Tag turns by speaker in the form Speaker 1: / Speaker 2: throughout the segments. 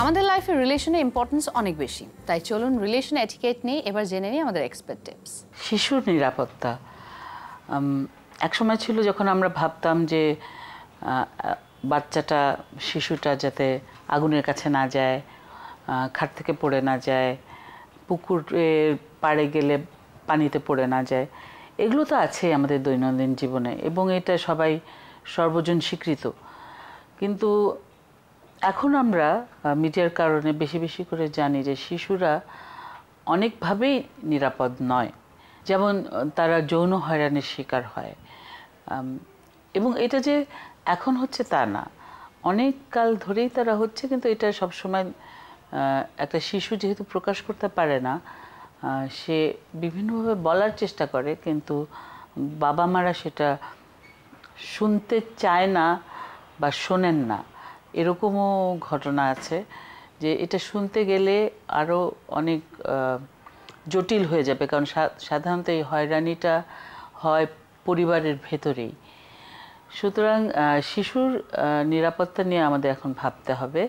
Speaker 1: আমাদের লাইফে রিলেশনের ইম্পর্টেন্স অনেক বেশি, তাই চলুন রিলেশন এটিকেট নিয়ে এবার জেনে নিই আমাদের এক্সপার্ট টিপস।
Speaker 2: শিশুর নিরাপত্তা একসময় ছিল যখন আমরা ভাবতাম যে বাচ্চাটা শিশুটা যাতে আগুনের কাছে না যায়, খাট থেকে পড়ে না যায়, পুকুরের পাড়ে গেলে পানিতে পড়ে না যায়। এগুলো তো আছেই আমাদের দৈনন্দিন জীবনে এবং এটা সবাই সর্বজন স্বীকৃত। কিন্তু এখন আমরা মিডিয়ার কারণে বেশি বেশি করে জানি যে শিশুরা অনেকভাবেই নিরাপদ নয়। যেমন তারা যৌন হয়রানির শিকার হয়, এবং এটা যে এখন হচ্ছে তা না, অনেক কাল ধরেই তারা হচ্ছে। কিন্তু এটা সবসময় একটা শিশু যেহেতু প্রকাশ করতে পারে না, সে বিভিন্নভাবে বলার চেষ্টা করে, কিন্তু বাবা মারা সেটা শুনতে চায় না বা শোনেন না। এরকমও ঘটনা আছে যে এটা শুনতে গেলে আরও অনেক জটিল হয়ে যাবে, কারণ সাধারণত এই হয়রানিটা হয় পরিবারের ভেতরেই। সুতরাং শিশুর নিরাপত্তা নিয়ে আমাদের এখন ভাবতে হবে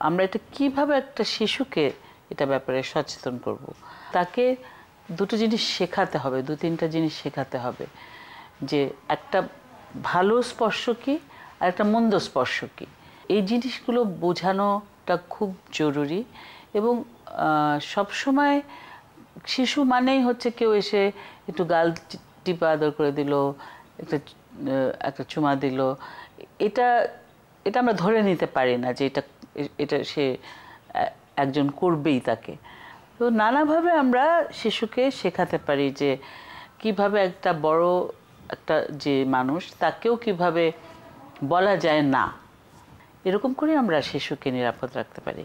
Speaker 2: আমরা এটা কিভাবে একটা শিশুকে এটা ব্যাপারে সচেতন করব। তাকে দুটো জিনিস শেখাতে হবে, দু তিনটা জিনিস শেখাতে হবে, যে একটা ভালো স্পর্শ কী আর একটা মন্দ স্পর্শ কী। এই জিনিসগুলো বোঝানোটা খুব জরুরি। এবং সবসময় শিশু মানেই হচ্ছে কেউ এসে একটু গাল টিপা আদর করে দিল, একটা চুমা দিল, এটা এটা আমরা ধরে নিতে পারি না যে এটা এটা সে একজন করবেই তাকে। তো নানাভাবে আমরা শিশুকে শেখাতে পারি যে কিভাবে একটা বড় একটা যে মানুষ তাকেও কিভাবে বলা যায় না, এরকম করে আমরা শিশুকে নিরাপদ রাখতে পারি।